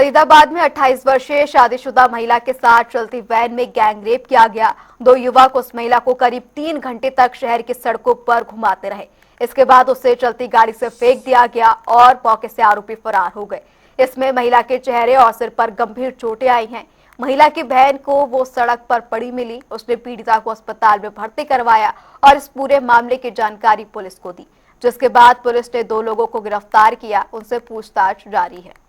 फरीदाबाद में 28 वर्षीय शादीशुदा महिला के साथ चलती वैन में गैंगरेप किया गया। दो युवक उस महिला को करीब 3 घंटे तक शहर की सड़कों पर घुमाते रहे। इसके बाद उसे चलती गाड़ी से फेंक दिया गया और मौके से आरोपी फरार हो गए। इसमें महिला के चेहरे और सिर पर गंभीर चोटें आई हैं। महिला की बहन को वो सड़क पर पड़ी मिली। उसने पीड़िता को अस्पताल में भर्ती करवाया और इस पूरे मामले की जानकारी पुलिस को दी, जिसके बाद पुलिस ने 2 लोगों को गिरफ्तार किया। उनसे पूछताछ जारी है।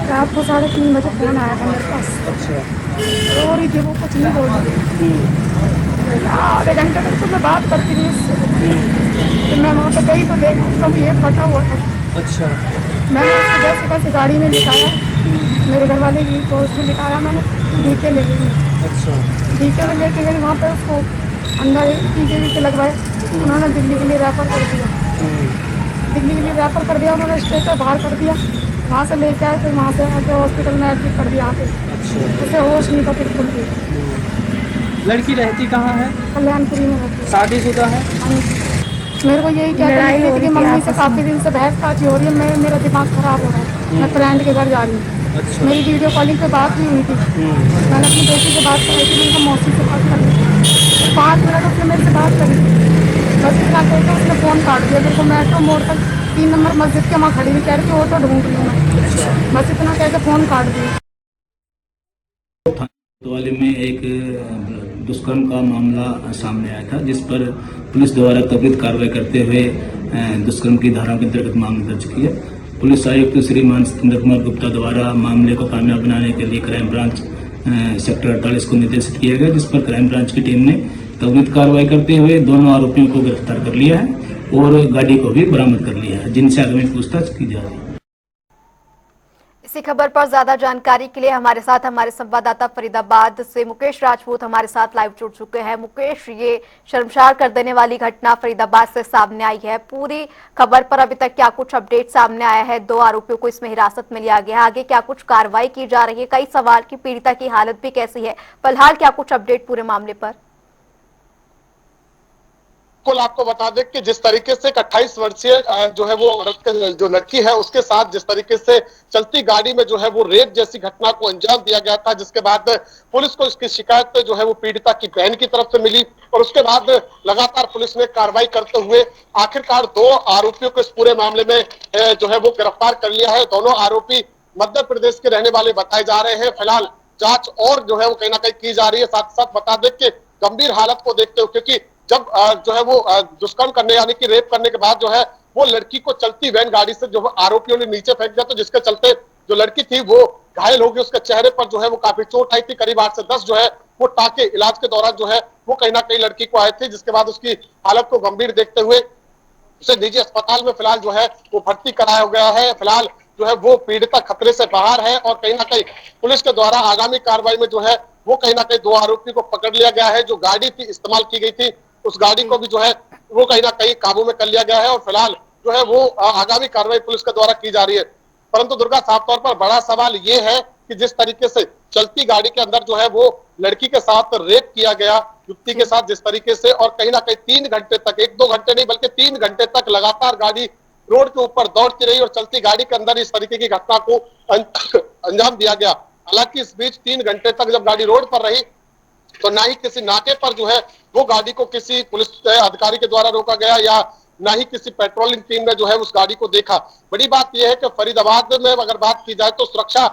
रात को 3:30 बजे फोन आया था मेरे पास। अच्छा। रो रही थी, वो कुछ नहीं बोल रही। आधे घंटे तक तो मैं बात करती रही उससे। फिर मैं वहाँ पे गई तो देखा उसका भी ये फटा हुआ था। अच्छा। मैंने उसको जैसे कैसे गाड़ी में लिटाया, मेरे घर वाले की तो उसमें लिटाया, मैंने डीके ले गई। अच्छा। डीके में लेके गई, वहाँ पे उसको अंदर टीके लगवाए। उन्होंने दिल्ली के लिए रेफर कर दिया। दिल्ली के लिए रेफर कर दिया, उन्होंने स्टेट बाहर कर दिया। वहाँ से लेके आए, फिर वहाँ से आके हॉस्पिटल में एडमिट कर दिया। यहाँ पे अच्छा। उसे होश नहीं था बिल्कुल भी। लड़की रहती कहाँ है? कल्याणपुरी में रहती है। शादीशुदा है? मेरे को यही कहते हैं कि मम्मी से काफी दिन से बहसबाजी हो रही है, मेरा दिमाग खराब हो रहा है। मैं फ्रेंड के घर जा रही हूँ। अच्छा। मेरी वीडियो कॉलिंग पे बात भी हुई थी। मैंने अपनी बेटी से बात कराई थी, उनका मौसी से बात कर ली। 5 मिनट उसने मेरे से बात करी। बस इतना कहकर उसने फोन काट दिया। मेरे को मेट्रो मोड़ तक 3 नंबर मस्जिद के वहाँ खड़ी हुई, कह रही थी ऑटो ढूंढ रही हूँ मैं। बस इतना कहकर फोन काट दिया। कोतवाली में एक दुष्कर्म का मामला सामने आया था, जिस पर पुलिस द्वारा त्वरित कार्रवाई करते हुए दुष्कर्म की धाराओं के अंतर्गत मामला दर्ज किया। पुलिस आयुक्त श्रीमान सतेंद्र कुमार गुप्ता द्वारा मामले को कामयाब बनाने के लिए क्राइम ब्रांच सेक्टर 48 को निर्देशित किया गया, जिस पर क्राइम ब्रांच की टीम ने त्वरित कार्रवाई करते हुए दोनों आरोपियों को गिरफ्तार कर लिया है और गाड़ी को भी बरामद कर लिया है, जिनसे आगामी पूछताछ की जा रही है। इसी खबर पर ज्यादा जानकारी के लिए हमारे साथ हमारे संवाददाता फरीदाबाद से मुकेश राजपूत हमारे साथ लाइव जुड़ चुके हैं। मुकेश, ये शर्मसार कर देने वाली घटना फरीदाबाद से सामने आई है। पूरी खबर पर अभी तक क्या कुछ अपडेट सामने आया है? 2 आरोपियों को इसमें हिरासत में लिया गया है, आगे क्या कुछ कार्रवाई की जा रही है? कई सवाल की पीड़िता की हालत भी कैसी है? फिलहाल क्या कुछ अपडेट पूरे मामले पर? कुल आपको बता दें कि जिस तरीके से 28 वर्षीय जो है वो जो लड़की है उसके साथ जिस तरीके से चलती गाड़ी में जो है वो रेप जैसी घटना को अंजाम दिया गया था, जिसके बाद पुलिस को इसकी शिकायत जो है वो पीड़िता की बहन की तरफ से मिली और उसके बाद लगातार पुलिस ने कार्रवाई करते हुए आखिरकार 2 आरोपियों को इस पूरे मामले में जो है वो गिरफ्तार कर लिया है। दोनों आरोपी मध्य प्रदेश के रहने वाले बताए जा रहे हैं। फिलहाल जांच और जो है वो कहीं ना कहीं की जा रही है। साथ साथ बता दें कि गंभीर हालत को देखते हुए, क्योंकि जब जो है वो दुष्कर्म करने यानी कि रेप करने के बाद जो है वो लड़की को चलती वैन गाड़ी से जो आरोपियों ने नीचे फेंक दिया, तो जिसके चलते जो लड़की थी वो घायल हो गई। उसके चेहरे पर जो है वो काफी चोट आई थी। करीब 8 से 10 जो है वो टाके इलाज के दौरान जो है वो कहीं ना कहीं लड़की को आए थे, जिसके बाद उसकी हालत को गंभीर देखते हुए उसे निजी अस्पताल में फिलहाल जो है वो भर्ती कराया गया है। फिलहाल जो है वो पीड़िता खतरे से बाहर है और कहीं ना कहीं पुलिस के द्वारा आगामी कार्रवाई में जो है वो कहीं ना कहीं 2 आरोपी को पकड़ लिया गया है। जो गाड़ी थी इस्तेमाल की गई थी उस गाड़ी को भी जो है वो कहीं ना कहीं काबू में कर लिया गया है और फिलहाल जो है वो आगामी कार्रवाई पुलिस के द्वारा की जा रही है। परंतु दुर्गा, साफ तौर पर बड़ा सवाल ये है कि जिस तरीके से चलती गाड़ी के अंदर जो है वो लड़की के साथ रेप किया गया, युवती के साथ जिस तरीके से, और कहीं ना कहीं 3 घंटे तक, 1-2 घंटे नहीं बल्कि 3 घंटे तक लगातार गाड़ी रोड के ऊपर दौड़ती रही और चलती गाड़ी के अंदर इस तरीके की घटना को अंजाम दिया गया। हालांकि इस बीच 3 घंटे तक जब गाड़ी रोड पर रही तो ना ही किसी नाके पर जो है वो गाड़ी को किसी पुलिस अधिकारी के द्वारा रोका गया या ना ही किसी पेट्रोलिंग टीम ने जो है उस गाड़ी को देखा। बड़ी बात यह है कि फरीदाबाद में अगर बात की जाए तो सुरक्षा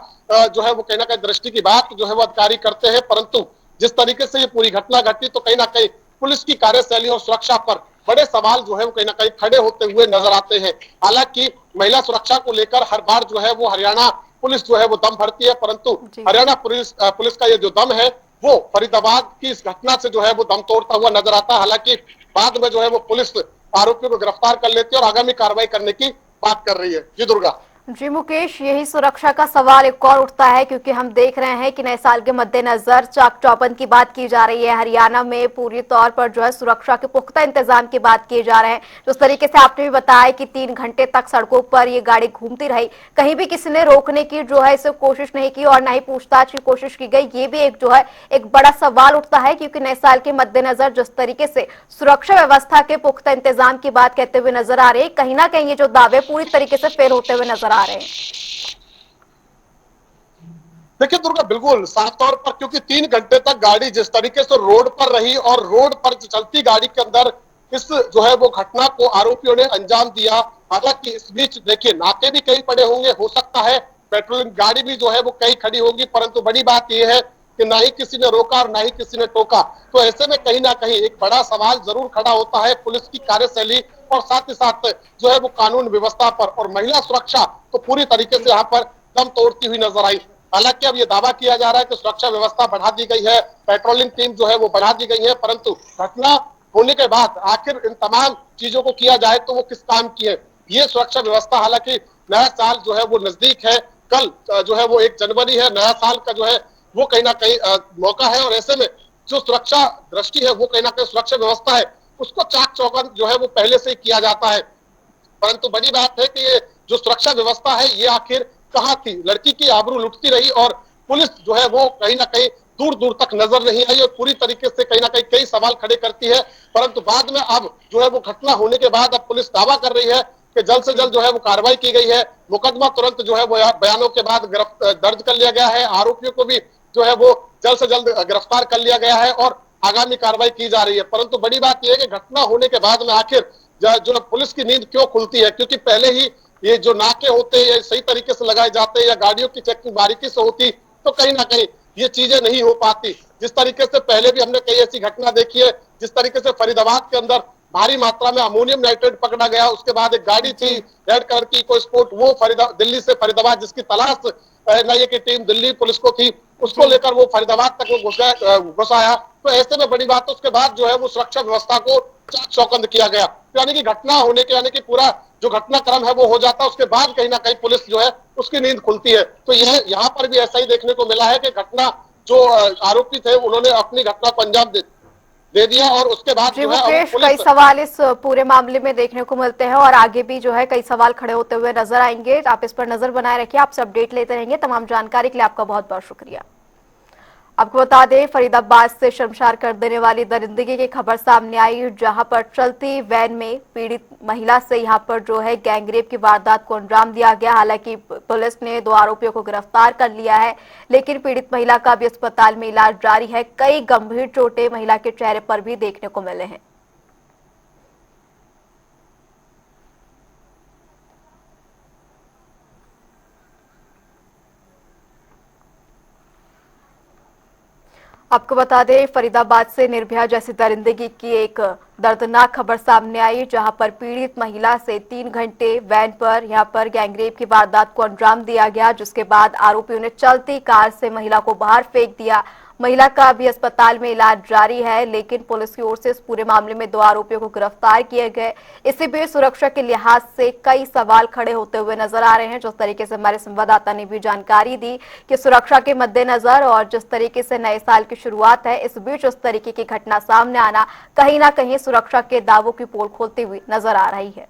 जो है वो कहीं ना कहीं दृष्टि की बात जो है वो अधिकारी करते हैं, परंतु जिस तरीके से ये पूरी घटना घटी तो कहीं ना कहीं पुलिस की कार्यशैली और सुरक्षा पर बड़े सवाल जो है वो कहीं ना कहीं खड़े होते हुए नजर आते हैं। हालांकि महिला सुरक्षा को लेकर हर बार जो है वो हरियाणा पुलिस जो है वो दम भरती है, परंतु हरियाणा पुलिस का ये जो दम है वो फरीदाबाद की इस घटना से जो है वो दम तोड़ता हुआ नजर आता है। हालांकि बाद में जो है वो पुलिस आरोपियों को गिरफ्तार कर लेती है और आगामी कार्रवाई करने की बात कर रही है। जी दुर्गा। जी मुकेश, यही सुरक्षा का सवाल एक और उठता है क्योंकि हम देख रहे हैं कि नए साल के मद्देनजर चाक चौबंद की बात की जा रही है। हरियाणा में पूरी तौर पर जो है सुरक्षा के पुख्ता इंतजाम की बात किए जा रहे हैं। जिस तरीके से आपने भी बताया कि 3 घंटे तक सड़कों पर ये गाड़ी घूमती रही, कहीं भी किसी ने रोकने की जो है इसे कोशिश नहीं की और न ही पूछताछ की कोशिश की गई। ये भी एक जो है एक बड़ा सवाल उठता है क्योंकि नए साल के मद्देनजर जिस तरीके से सुरक्षा व्यवस्था के पुख्ता इंतजाम की बात कहते हुए नजर आ रही है, कहीं ना कहीं ये जो दावे पूरी तरीके से फेल होते हुए नजर आ रहे हैं। देखिए दुर्गा, बिल्कुल साफ तौर पर, क्योंकि 3 घंटे तक गाड़ी जिस तरीके से रोड पर रही और रोड पर चलती गाड़ी के अंदर इस जो है वो घटना को आरोपियों ने अंजाम दिया। हालांकि इस बीच देखिए नाके भी कहीं पड़े होंगे, हो सकता है पेट्रोलिंग गाड़ी भी जो है वो कहीं खड़ी होगी, परंतु बड़ी बात यह है कि ना ही किसी ने रोका और ना ही किसी ने टोका। तो ऐसे में कहीं ना कहीं एक बड़ा सवाल जरूर खड़ा होता है पुलिस की कार्यशैली और साथ ही साथ जो है वो कानून व्यवस्था पर। और महिला सुरक्षा तो पूरी तरीके से यहाँ पर दम तोड़ती हुई नजर आई। हालांकि अब ये दावा किया जा रहा है कि सुरक्षा व्यवस्था बढ़ा दी गई है, पेट्रोलिंग टीम जो है वो बढ़ा दी गई है, परंतु घटना होने के बाद आखिर इन तमाम चीजों को किया जाए तो वो किस काम की है। ये सुरक्षा व्यवस्था, हालांकि नया साल जो है वो नजदीक है, कल जो है वो 1 जनवरी है, नया साल का जो है वो कहीं ना कहीं मौका है और ऐसे में जो सुरक्षा दृष्टि है वो कहीं ना कहीं सुरक्षा व्यवस्था है उसको चाक चौबंद जो है वो पहले से ही किया जाता है। परंतु बड़ी बात है कि ये जो सुरक्षा व्यवस्था है ये आखिर कहाँ थी। लड़की की आबरू लुटती रही और पुलिस जो है वो कहीं ना कहीं दूर दूर तक नजर नहीं आई और पूरी तरीके से कहीं ना कहीं कई सवाल खड़े करती है। परंतु बाद में अब जो है वो घटना होने के बाद अब पुलिस दावा कर रही है कि जल्द से जल्द जो है वो कार्रवाई की गई है। मुकदमा तुरंत जो है वो बयानों के बाद दर्ज कर लिया गया है। आरोपियों को भी जो है वो जल्द से जल्द गिरफ्तार कर लिया गया है और आगामी कार्रवाई की जा रही है। परंतु बड़ी बात यह है कि घटना होने के बाद में आखिर जो पुलिस की नींद क्यों खुलती है, क्योंकि पहले ही ये जो नाके होते हैं सही तरीके से लगाए जाते हैं या गाड़ियों की चेकिंग बारीकी से होती तो कहीं ना कहीं ये चीजें नहीं हो पाती। जिस तरीके से पहले भी हमने कई ऐसी घटना देखी है, जिस तरीके से फरीदाबाद के अंदर भारी मात्रा में अमोनियम नाइट्रेट पकड़ा गया, उसके बाद एक गाड़ी थी रेड कलर की इको स्पोर्ट, वो दिल्ली से फरीदाबाद जिसकी तलाश एनआईए की टीम दिल्ली पुलिस को थी, उसको लेकर वो फरीदाबाद तक वो घुसाया। तो ऐसे में बड़ी बात, उसके बाद जो है वो सुरक्षा व्यवस्था को चाक चौबंद किया गया। यानी कि घटना होने के यानी कि पूरा जो घटनाक्रम है वो हो जाता है, उसके बाद कहीं ना कहीं पुलिस जो है उसकी नींद खुलती है। तो यह यहाँ पर भी ऐसा ही देखने को मिला है कि घटना जो आरोपी थे उन्होंने अपनी घटना को अंजाम दे दिया और उसके बाद जी जो है मुकेश, कई सवाल इस पूरे मामले में देखने को मिलते हैं और आगे भी जो है कई सवाल खड़े होते हुए नजर आएंगे। आप इस पर नजर बनाए रखिए, आपसे अपडेट लेते रहेंगे। तमाम जानकारी के लिए आपका बहुत बहुत शुक्रिया। आपको बता दें, फरीदाबाद से शर्मसार कर देने वाली दरिंदगी की खबर सामने आई, जहां पर चलती वैन में पीड़ित महिला से यहां पर जो है गैंगरेप की वारदात को अंजाम दिया गया। हालांकि पुलिस ने 2 आरोपियों को गिरफ्तार कर लिया है, लेकिन पीड़ित महिला का भी अस्पताल में इलाज जारी है। कई गंभीर चोटें महिला के चेहरे पर भी देखने को मिले हैं। आपको बता दें, फरीदाबाद से निर्भया जैसी दरिंदगी की एक दर्दनाक खबर सामने आई, जहां पर पीड़ित महिला से 3 घंटे वैन पर यहां पर गैंगरेप की वारदात को अंजाम दिया गया, जिसके बाद आरोपियों ने चलती कार से महिला को बाहर फेंक दिया। महिला का भी अस्पताल में इलाज जारी है, लेकिन पुलिस की ओर से इस पूरे मामले में 2 आरोपियों को गिरफ्तार किए गए। इसी बीच सुरक्षा के लिहाज से कई सवाल खड़े होते हुए नजर आ रहे हैं। जिस तरीके से हमारे संवाददाता ने भी जानकारी दी कि सुरक्षा के मद्देनजर और जिस तरीके से नए साल की शुरुआत है, इस बीच उस तरीके की घटना सामने आना कहीं ना कहीं सुरक्षा के दावों की पोल खोलती हुई नजर आ रही है।